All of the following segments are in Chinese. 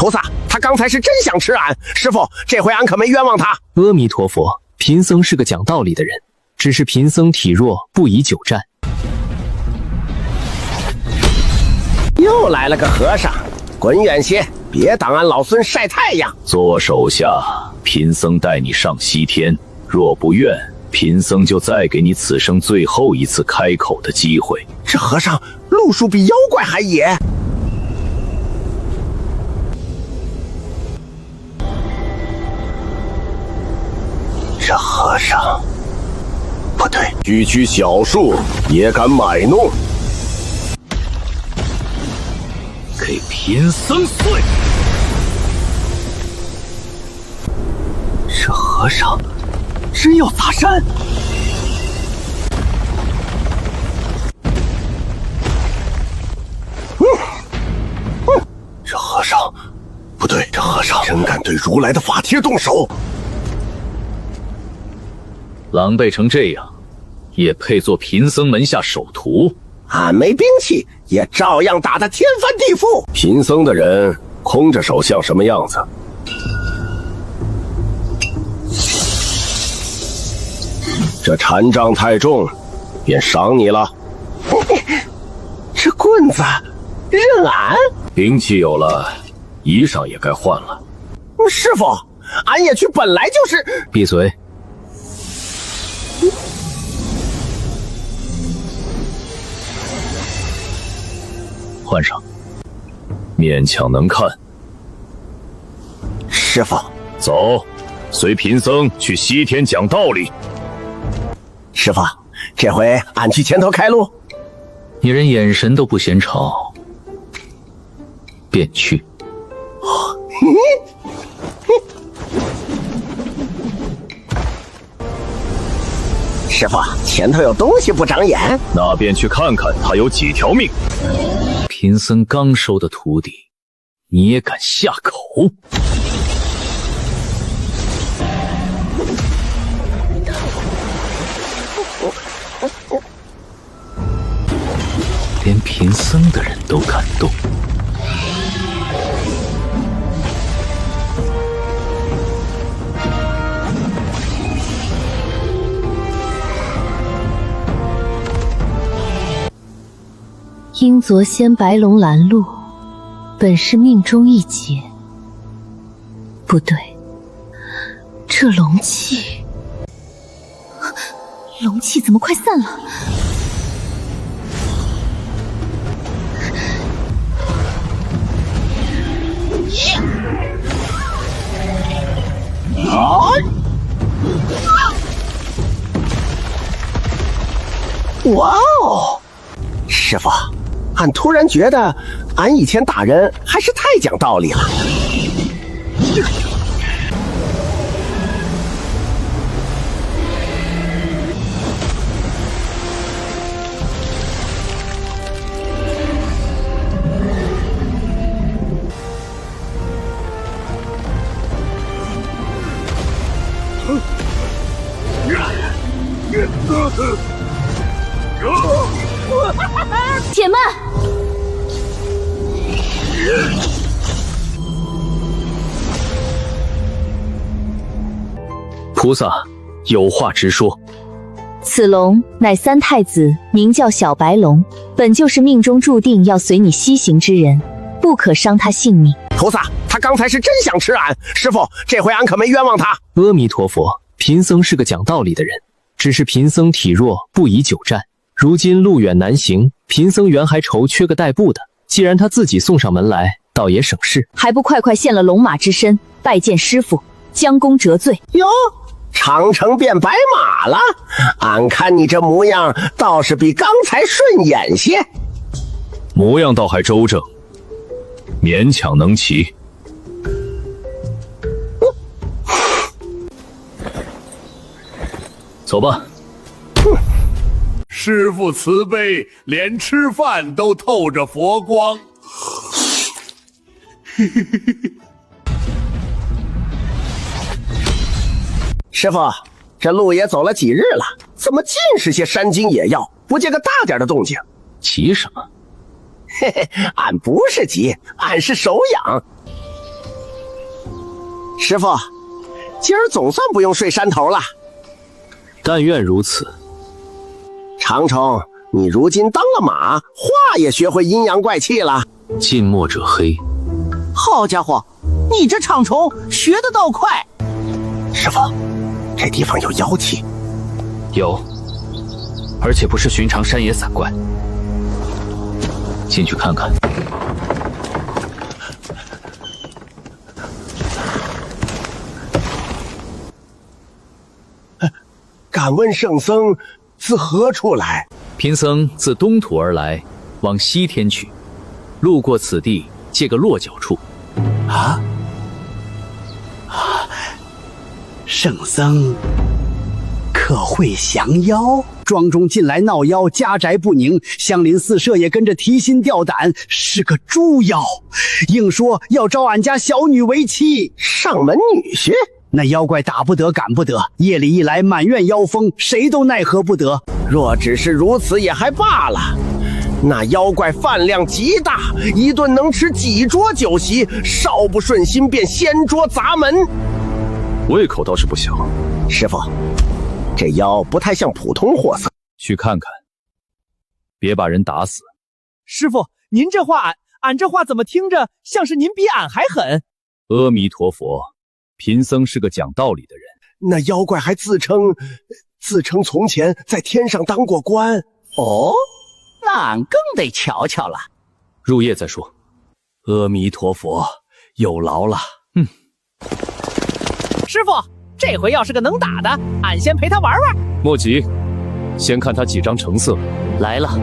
菩萨，他刚才是真想吃俺，师傅，这回俺可没冤枉他。阿弥陀佛，贫僧是个讲道理的人，只是贫僧体弱，不宜久战。又来了个和尚，滚远些，别挡俺老孙晒太阳。做手下，贫僧带你上西天，若不愿，贫僧就再给你此生最后一次开口的机会。这和尚路数比妖怪还野。这和尚不对，区区小树也敢买弄，给贫僧碎！这和尚真要砸山！这和尚不对，这和尚真敢对如来的法帖动手！狼狈成这样，也配做贫僧门下首徒？俺没兵器，也照样打得天翻地覆。贫僧的人空着手像什么样子？这禅杖太重，便赏你了。这棍子任俺？兵器有了，衣裳也该换了。师傅，俺也去本来就是……闭嘴！换上，勉强能看。师傅，走，随贫僧去西天讲道理。师傅，这回俺去前头开路。你连眼神都不嫌吵，便去。师傅，前头有东西不长眼。那便去看看他有几条命。贫僧刚收的徒弟，你也敢下口？连贫僧的人都敢动。因昨先白龙拦路，本是命中一劫。不对，这龙气怎么快散了？哇哦！师傅，俺突然觉得俺以前打人还是太讲道理了。且慢！菩萨，有话直说。此龙乃三太子，名叫小白龙，本就是命中注定要随你西行之人，不可伤他性命。菩萨，他刚才是真想吃俺，师傅，这回俺可没冤枉他。阿弥陀佛，贫僧是个讲道理的人，只是贫僧体弱，不宜久战。如今路远难行，贫僧原还愁缺个代步的，既然他自己送上门来，倒也省事。还不快快现了龙马之身，拜见师父，将功折罪。哟，长城变白马了，俺看你这模样倒是比刚才顺眼些。模样倒还周正，勉强能骑。走吧。师父慈悲，连吃饭都透着佛光。师傅，这路也走了几日了，怎么尽是些山精野药，不见个大点的动静？急什么？嘿嘿，俺不是急，俺是手痒。师傅，今儿总算不用睡山头了。但愿如此。长虫，你如今当了马，话也学会阴阳怪气了。近墨者黑。好家伙，你这长虫学得倒快！师傅，这地方有妖气。有，而且不是寻常山野散怪。进去看看。敢问圣僧自何处来？贫僧自东土而来，往西天去，路过此地，借个落脚处。圣僧可会降妖？庄中近来闹妖，家宅不宁，相邻四舍也跟着提心吊胆，是个猪妖，硬说要招俺家小女为妻。上门女婿？那妖怪打不得赶不得，夜里一来满院妖风，谁都奈何不得。若只是如此也还罢了，那妖怪饭量极大，一顿能吃几桌酒席，稍不顺心便掀桌砸门。胃口倒是不小。师傅，这妖不太像普通货色。去看看，别把人打死。师傅，您这话，俺这话怎么听着像是您比俺还狠？阿弥陀佛，贫僧是个讲道理的人。那妖怪还自称从前在天上当过官。哦，那俺更得瞧瞧了。入夜再说。阿弥陀佛，有劳了。师傅，这回要是个能打的，俺先陪他玩玩。莫急，先看他几张成色。来了。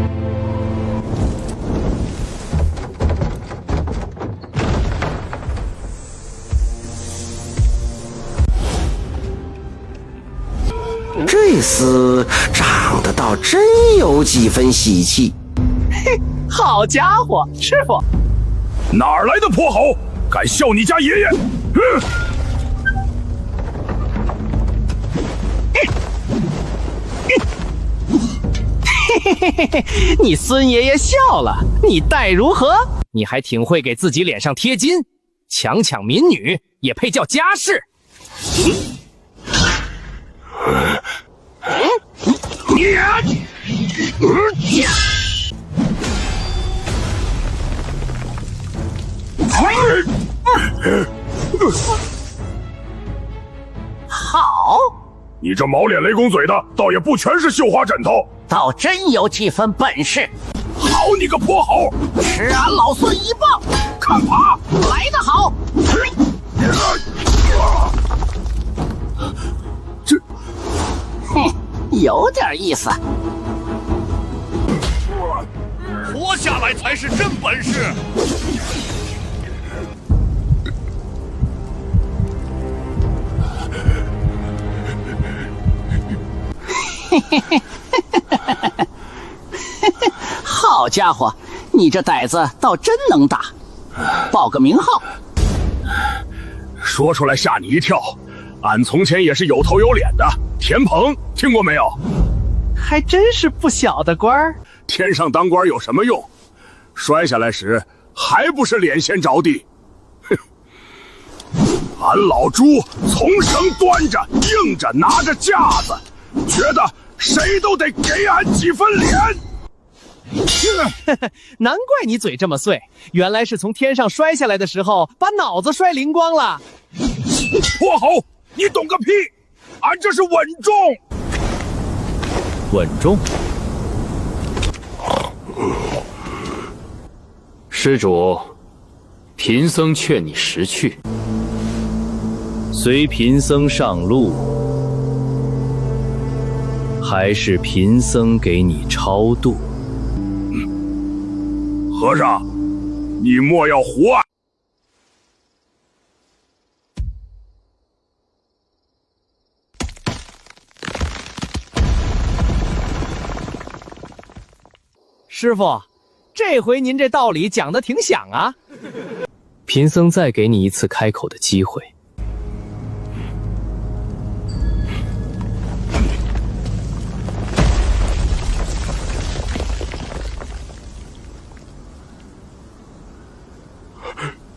这厮长得倒真有几分喜气。嘿，好家伙，师傅，哪儿来的泼猴，敢笑你家爷爷？嘿嘿嘿嘿，你孙爷爷笑了，你待如何？你还挺会给自己脸上贴金，强抢民女也配叫家事？好，你这毛脸雷公嘴的，倒也不全是绣花枕头，倒真有几分本事。好你个泼猴，吃俺老孙一棒！看爬，来得好！哼，有点意思。活下来才是真本事。好家伙，你这胆子倒真能打，报个名号。说出来吓你一跳，俺从前也是有头有脸的田鹏，听过没有？还真是不小的官儿。天上当官有什么用？摔下来时还不是脸先着地？哼！俺老朱从生端着、硬着、拿着架子，觉得谁都得给俺几分脸。难怪你嘴这么碎，原来是从天上摔下来的时候把脑子摔灵光了。泼猴，你懂个屁！俺这是稳重。稳重。施主，贫僧劝你识趣，随贫僧上路，还是贫僧给你超度？和尚，你莫要胡啊！师傅，这回您这道理讲得挺响啊。贫僧再给你一次开口的机会。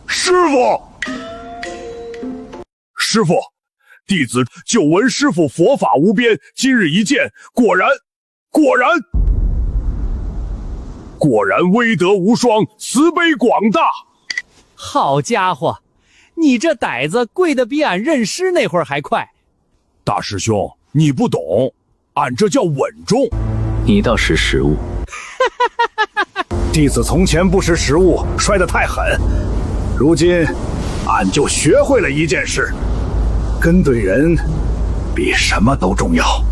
师傅，师傅，弟子久闻师傅佛法无边，今日一见，果然威德无双，慈悲广大。好家伙，你这胆子跪得比俺认尸那会儿还快。大师兄，你不懂，俺这叫稳重。你倒识时务。弟子从前不识时务，摔得太狠。如今，俺就学会了一件事：跟对人比什么都重要。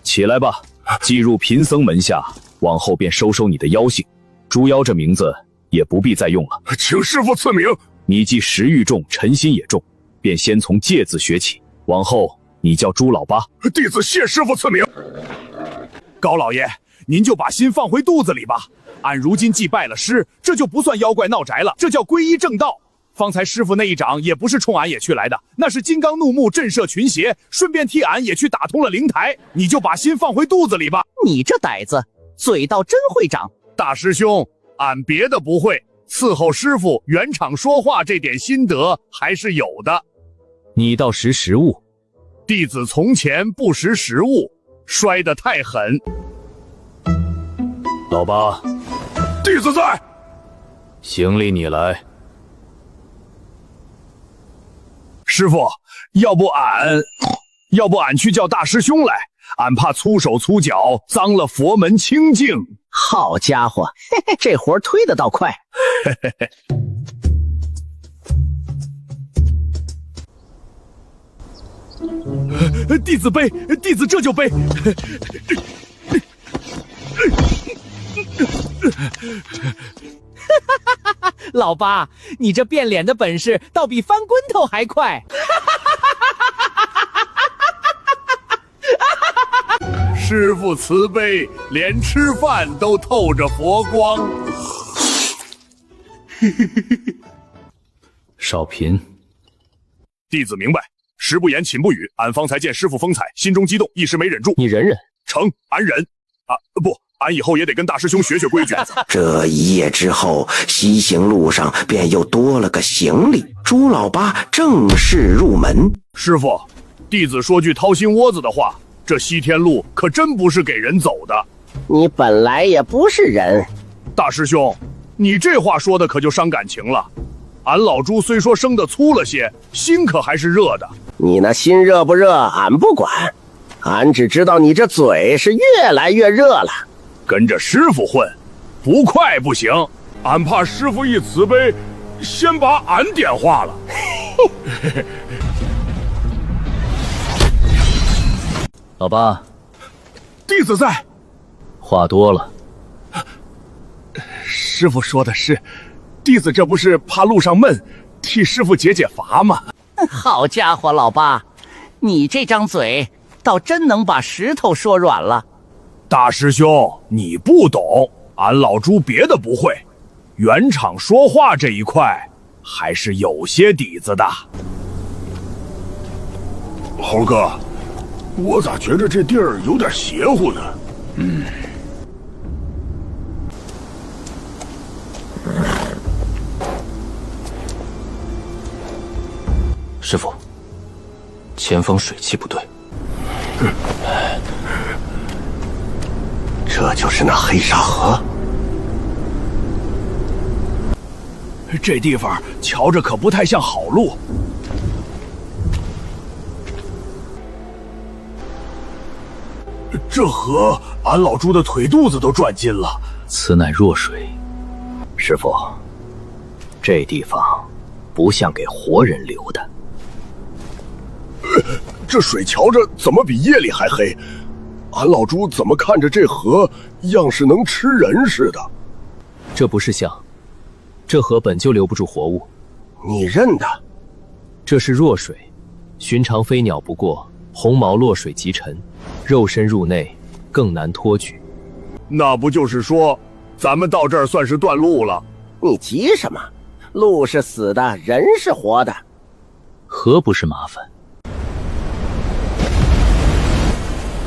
起来吧，寄入贫僧门下，往后便收收你的妖性。猪妖这名字也不必再用了。请师傅赐名。你既食欲重，尘心也重，便先从戒字学起。往后你叫朱老八。弟子谢师傅赐名。高老爷，您就把心放回肚子里吧。俺如今既拜了师，这就不算妖怪闹宅了，这叫皈依正道。方才师傅那一掌也不是冲俺也去来的，那是金刚怒目震慑群邪，顺便替俺也去打通了灵台。你就把心放回肚子里吧。你这呆子，嘴倒真会长。大师兄，俺别的不会，伺候师傅圆场说话这点心得还是有的。你倒识时务。弟子从前不识时务，摔得太狠。老八，弟子在。行礼你来。师傅，要不俺去叫大师兄来，俺怕粗手粗脚，脏了佛门清净。好家伙，这活推得倒快。弟子背，弟子这就背。老八，你这变脸的本事倒比翻滚头还快。师父慈悲，连吃饭都透着佛光。少贫。弟子明白，食不言，寝不语。俺方才见师父风采，心中激动，一时没忍住。你忍忍。成，俺忍。啊，不，俺以后也得跟大师兄学学规矩。这一夜之后，西行路上便又多了个行李。朱老八正式入门。师父，弟子说句掏心窝子的话，这西天路可真不是给人走的。你本来也不是人。大师兄，你这话说的可就伤感情了。俺老朱虽说生得粗了些，心可还是热的。你那心热不热，俺不管，俺只知道你这嘴是越来越热了。跟着师傅混，不快不行。俺怕师傅一慈悲，先把俺点化了。老八，弟子在。话多了。师傅说的是，弟子这不是怕路上闷，替师傅解解乏吗？好家伙，老八，你这张嘴倒真能把石头说软了。大师兄，你不懂，俺老朱别的不会，圆场说话这一块还是有些底子的。猴哥，我咋觉着这地儿有点邪乎呢？师傅，前方水气不对。这就是那黑沙河。这地方瞧着可不太像好路。这河，俺老朱的腿肚子都转筋了。此乃弱水。师傅，这地方不像给活人留的。这水瞧着怎么比夜里还黑？俺老朱怎么看着这河样是能吃人似的？这不是像，这河本就留不住活物。你认的？这是弱水，寻常飞鸟不过，红毛落水即沉，肉身入内更难托举。那不就是说，咱们到这儿算是断路了？你急什么？路是死的，人是活的。河不是麻烦。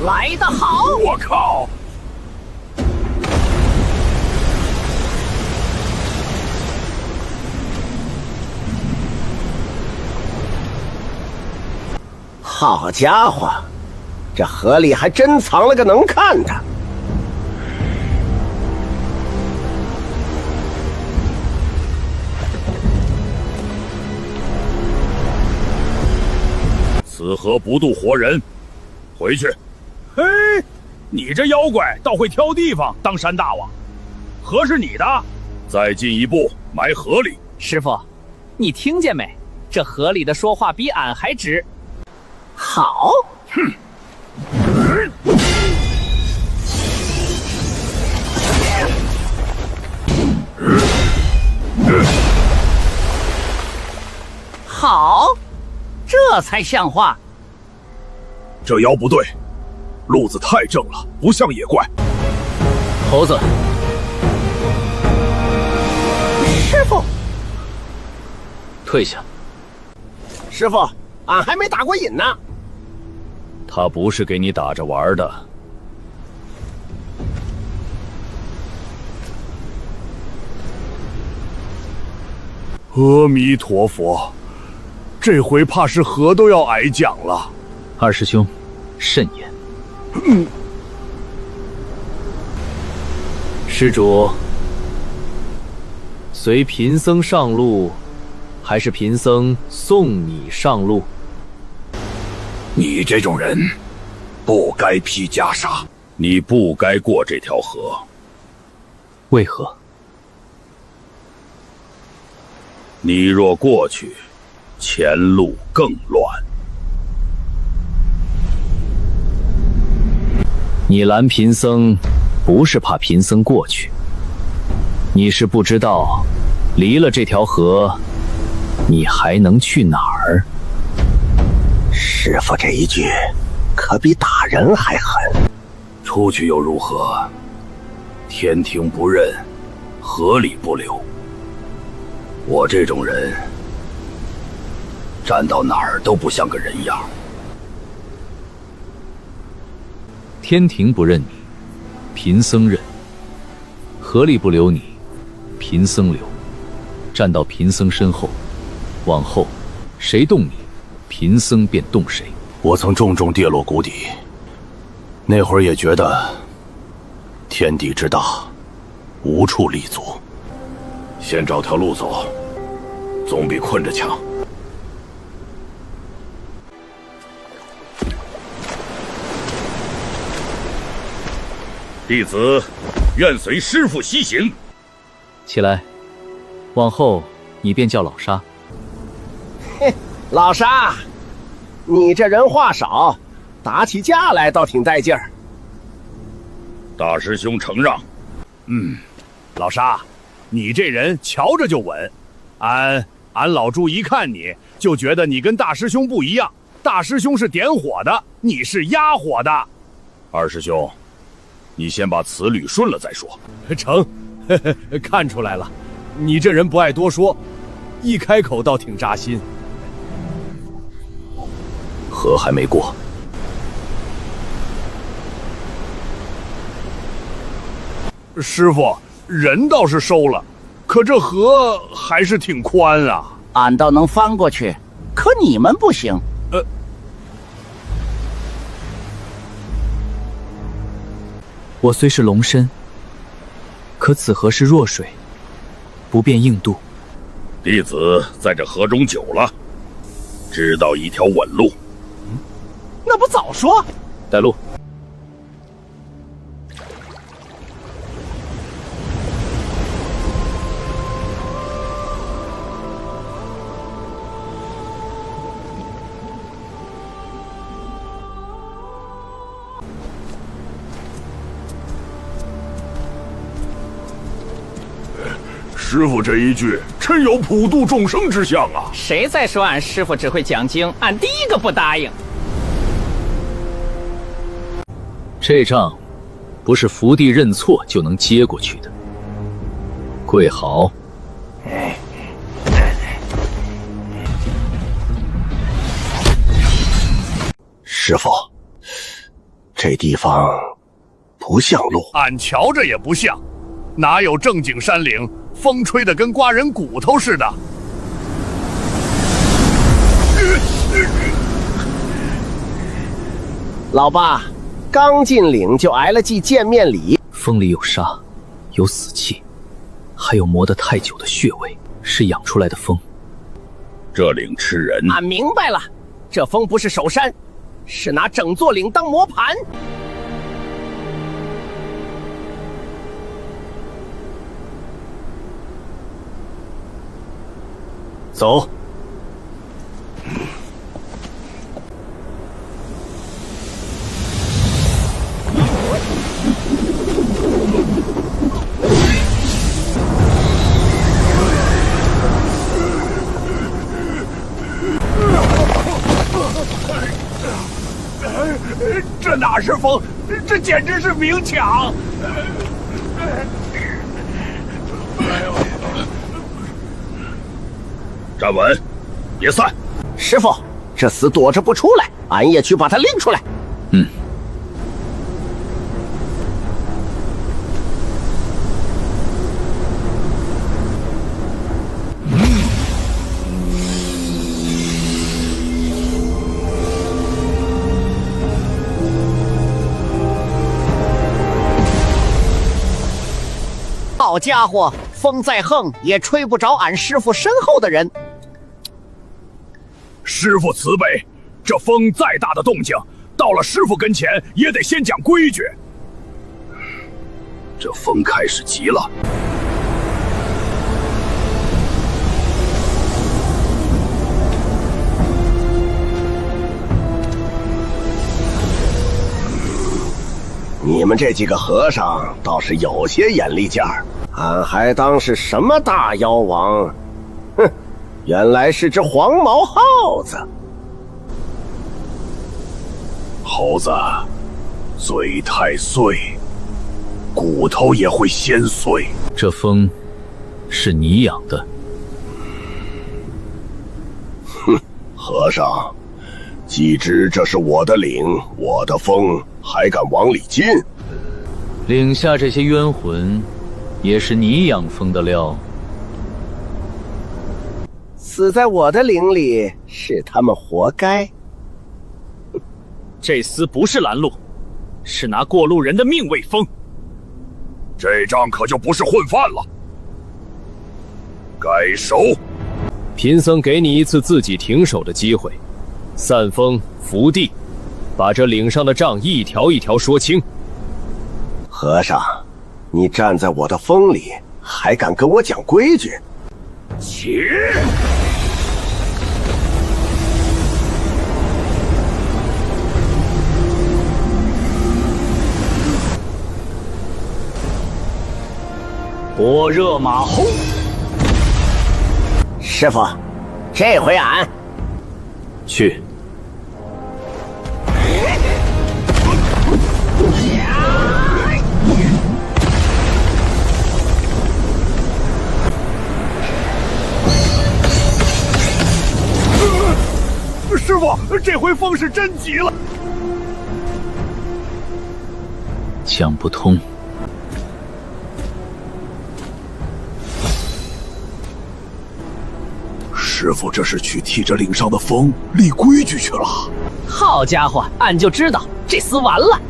来得好！我靠！好家伙，这河里还真藏了个能看的。此河不渡活人，回去。嘿，你这妖怪倒会挑地方当山大王。河是你的，再进一步埋河里。师傅，你听见没？这河里的说话比俺还直。好，哼。好，这才像话。这妖不对，路子太正了，不像野怪。猴子，师傅，退下。师傅，俺还没打过瘾呢。他不是给你打着玩的。阿弥陀佛，这回怕是河都要挨讲了。二师兄，慎言。施主，随贫僧上路，还是贫僧送你上路？你这种人，不该披袈裟，你不该过这条河。为何？你若过去，前路更乱。你拦贫僧，不是怕贫僧过去，你是不知道，离了这条河，你还能去哪儿？师傅这一句，可比打人还狠。出去又如何？天庭不认，河里不流。我这种人，站到哪儿都不像个人样。天庭不认你，贫僧认；河里不留你，贫僧留。站到贫僧身后，往后谁动你，贫僧便动谁。我曾重重跌落谷底，那会儿也觉得天地之大，无处立足。先找条路走，总比困着强。弟子愿随师父西行。起来，往后你便叫老沙。嘿，老沙，你这人话少，打起架来倒挺带劲儿。大师兄承让。老沙，你这人瞧着就稳。俺老朱一看你就觉得你跟大师兄不一样，大师兄是点火的，你是压火的。二师兄，你先把词捋顺了再说。成，看出来了，你这人不爱多说，一开口倒挺扎心。河还没过，师傅，人倒是收了，可这河还是挺宽啊。俺倒能翻过去，可你们不行。我虽是龙身，可此河是弱水，不便硬渡。弟子在这河中久了，知道一条稳路。那不早说？带路。师傅这一句真有普度众生之相啊！谁再说俺师傅只会讲经，俺第一个不答应。这仗不是伏地认错就能接过去的。跪好。师傅，这地方不像路。俺瞧着也不像，哪有正经山岭？风吹得跟刮人骨头似的。老爸，刚进岭就挨了记见面礼。风里有沙，有死气，还有磨得太久的血味，是养出来的风。这岭吃人。俺明白了，这风不是守山，是拿整座岭当磨盘。走。这哪是风，这简直是明抢！站稳，别散！师傅，这厮躲着不出来，俺也去把他拎出来。嗯。好家伙，风再横也吹不着俺师傅身后的人。师傅慈悲，这风再大的动静，到了师傅跟前也得先讲规矩。这风开始急了。你们这几个和尚倒是有些眼力劲儿，俺还当是什么大妖王，哼，原来是只黄毛耗子。猴子，嘴太碎，骨头也会先碎。这风是你养的？哼，和尚，既知这是我的岭，我的风，还敢往里进？岭下这些冤魂，也是你养风的料。死在我的岭里，是他们活该。这厮不是拦路，是拿过路人的命喂风。这仗可就不是混饭了，该收。贫僧给你一次自己停手的机会，散风伏地，把这岭上的账一条一条说清。和尚，你站在我的风里，还敢跟我讲规矩？起！火热马轰！师傅，这回俺去。师傅，这回风是真急了。讲不通。师傅这是去替这岭上的风立规矩去了。好家伙，俺就知道这厮完了。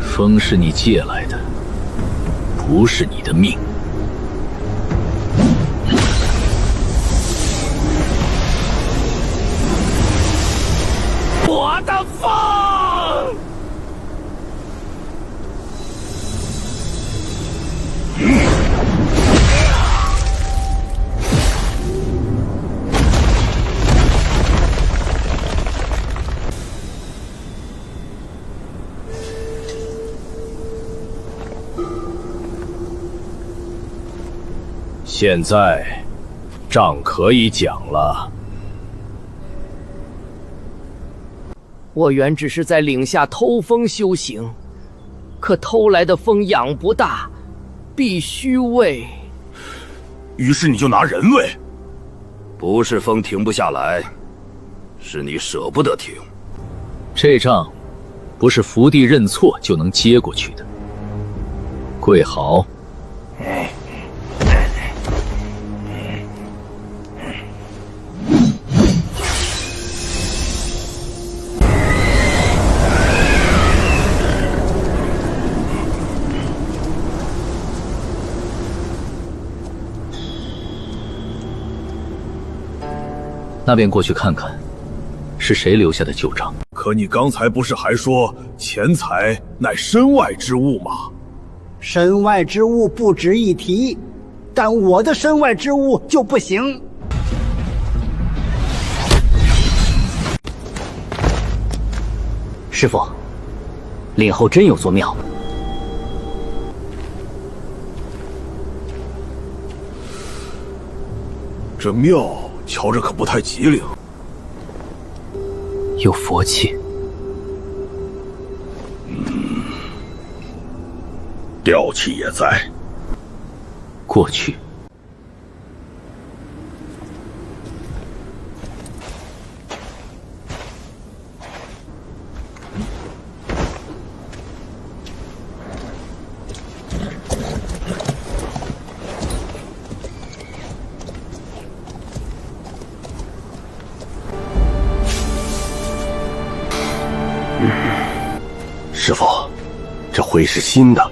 风是你借来的，不是你的命。我的风！现在，账可以讲了。我原只是在岭下偷风修行，可偷来的风养不大，必须喂。于是你就拿人喂？不是风停不下来，是你舍不得停。这仗不是伏地认错就能接过去的。跪好。那便过去看看，是谁留下的旧账。可你刚才不是还说钱财乃身外之物吗？身外之物不值一提，但我的身外之物就不行。师傅，岭后真有座庙。这庙瞧着可不太吉利。有佛气。吊气也在。过去。师傅，这灰是新的，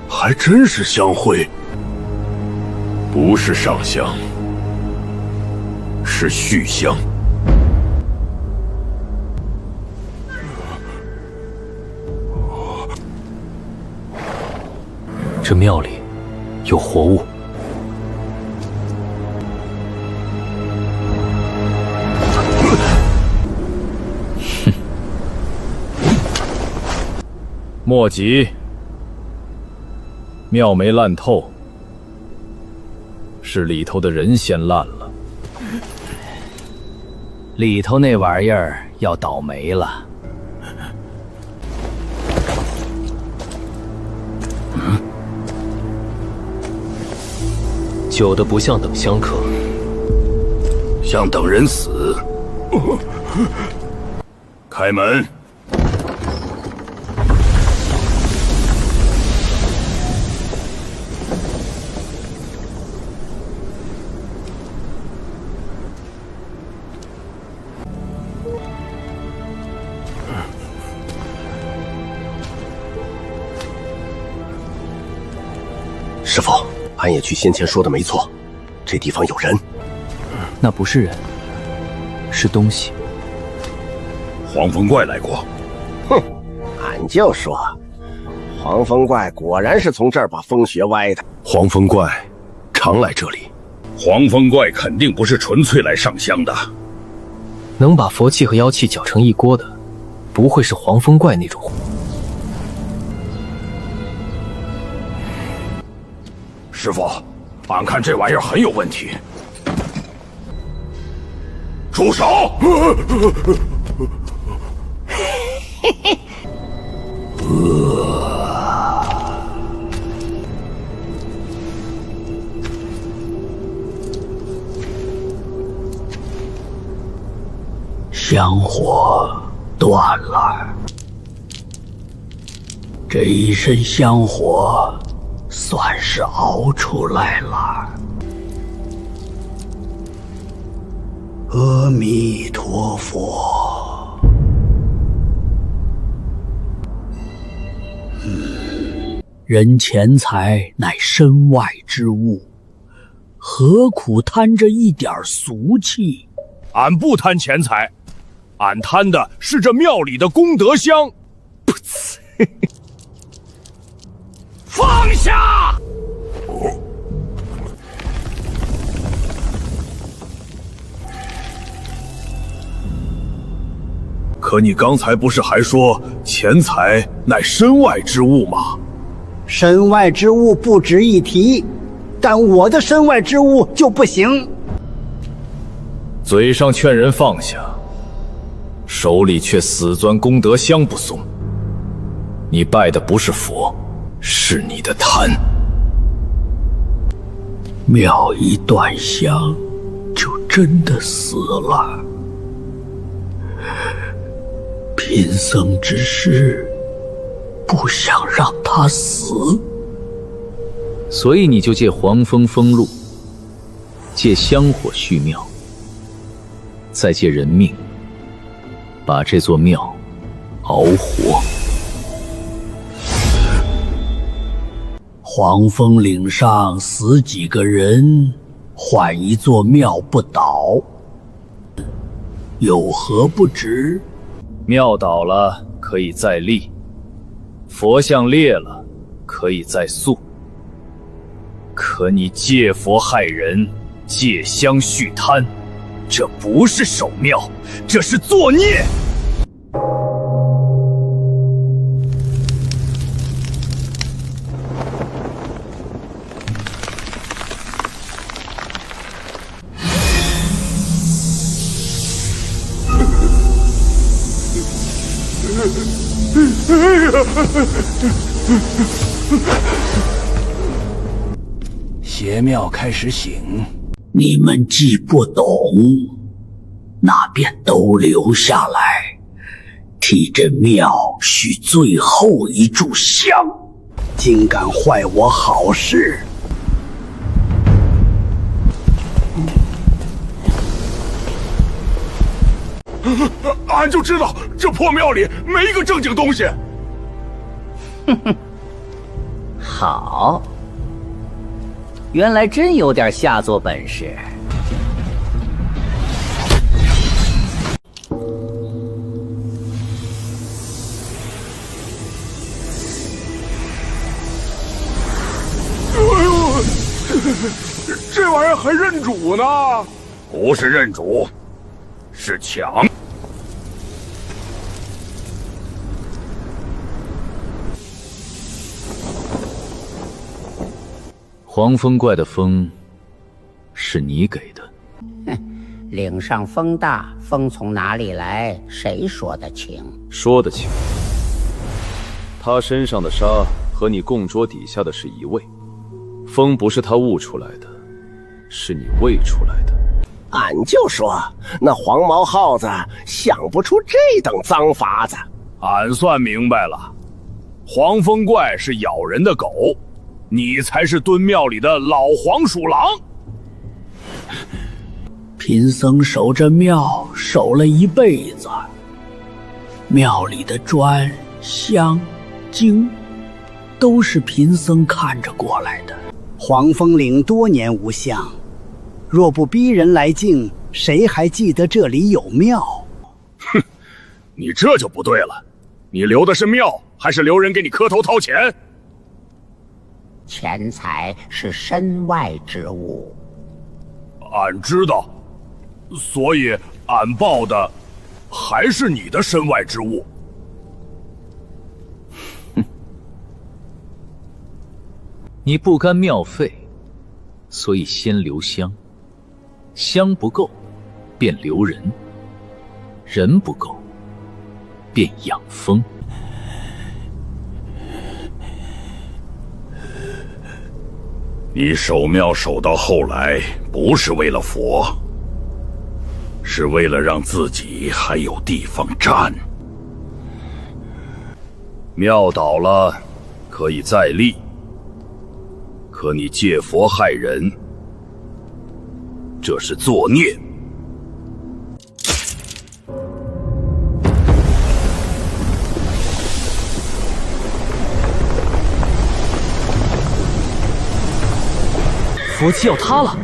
还真是香灰，不是上香，是续香。这庙里有活物。莫急，庙没烂透，是里头的人先烂了。里头那玩意儿要倒霉了。久的不像等香客，像等人死。开门。师傅，俺也去先前说的没错，这地方有人。那不是人，是东西。黄风怪来过。哼，俺就说，黄风怪果然是从这儿把风学歪的。黄风怪常来这里，黄风怪肯定不是纯粹来上香的。能把佛气和妖气搅成一锅的，不会是黄风怪那种货。师傅，俺看这玩意儿很有问题。住手！香火断了，这一身香火算是熬出来了。阿弥陀佛。人钱财乃身外之物，何苦贪着一点俗气？俺不贪钱财，俺贪的是这庙里的功德香。放下！可你刚才不是还说钱财乃身外之物吗？身外之物不值一提，但我的身外之物就不行。嘴上劝人放下，手里却死钻功德箱不松。你拜的不是佛，是你的贪。庙一断香，就真的死了。贫僧只是不想让他死，所以你就借黄风封路，借香火续庙，再借人命，把这座庙熬活。黄风岭上死几个人，换一座庙不倒，有何不值？庙倒了可以再立，佛像裂了可以再塑。可你借佛害人，借香续贪，这不是守庙，这是作孽。邪庙开始醒，你们既不懂，那便都留下来，替这庙续最后一炷香。竟敢坏我好事！俺就知道这破庙里没一个正经东西。哼哼，好，原来真有点下作本事。哎呦，这玩意儿还认主呢？不是认主，是抢。黄风怪的风，是你给的。哼，岭上风大，风从哪里来？谁说的清？说得清。他身上的沙和你供桌底下的是一位，风不是他悟出来的，是你喂出来的。俺就说那黄毛耗子想不出这等脏法子。俺算明白了，黄风怪是咬人的狗，你才是蹲庙里的老黄鼠狼。贫僧守着庙守了一辈子，庙里的砖、香、经，都是贫僧看着过来的。黄风岭多年无香，若不逼人来敬，谁还记得这里有庙？哼，你这就不对了，你留的是庙，还是留人给你磕头掏钱？钱财是身外之物，俺知道，所以俺报的还是你的身外之物。你不甘庙废，所以先留香，香不够，便留人，人不够，便养风。你守庙守到后来，不是为了佛，是为了让自己还有地方站。庙倒了，可以再立，可你借佛害人，这是作孽。佛器要塌了！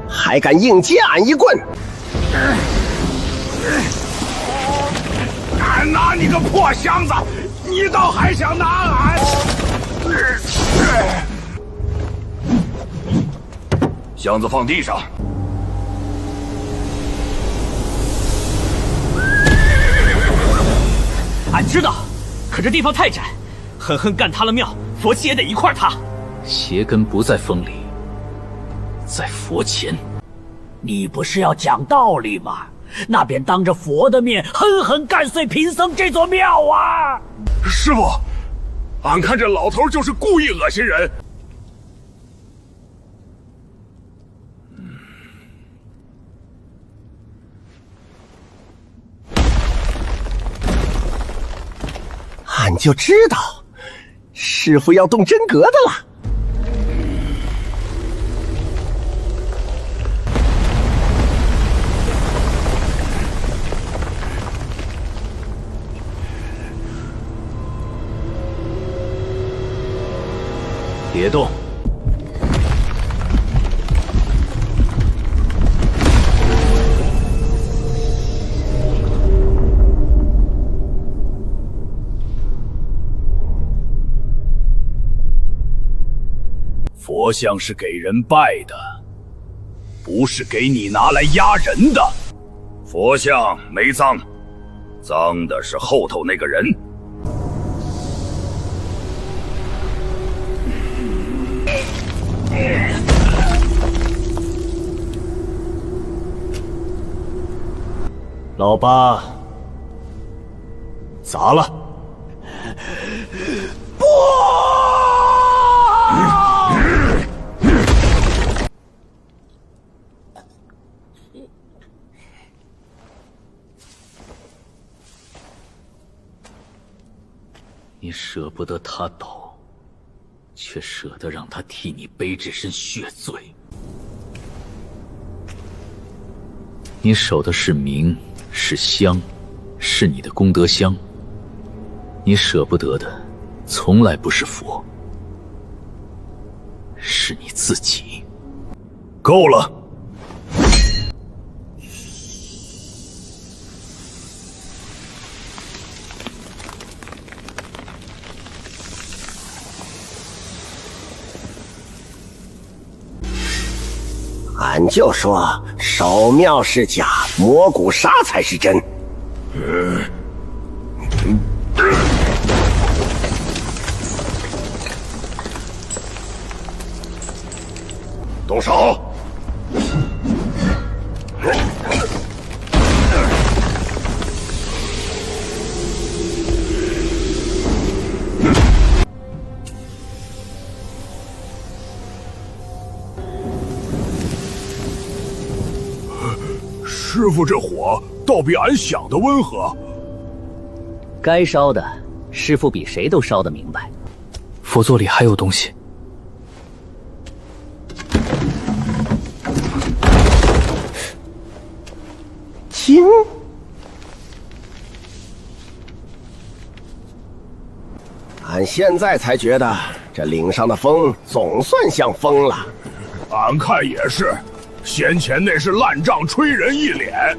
还敢硬接俺一棍！俺拿你个破箱子，你倒还想拿俺？箱子放地上。俺知道，可这地方太窄，狠狠干塌了庙，佛器也得一块塌。邪根不在风里，在佛前。你不是要讲道理吗？那便当着佛的面狠狠干碎贫僧这座庙啊！师傅，俺看这老头就是故意恶心人。俺就知道，师傅要动真格的了。别动！佛像是给人拜的，不是给你拿来压人的。佛像没脏，脏的是后头那个人。老八，砸了！不！你舍不得他倒，却舍得让他替你背这身血罪。你守的是名，是香，是你的功德箱。你舍不得的，从来不是佛，是你自己。够了！俺就说守庙是假，摸骨杀才是真。动手！师傅这火倒比俺想的温和。该烧的，师傅比谁都烧得明白。佛座里还有东西。金？俺现在才觉得这岭上的风总算像风了。俺看也是，先前那是烂仗吹人一脸。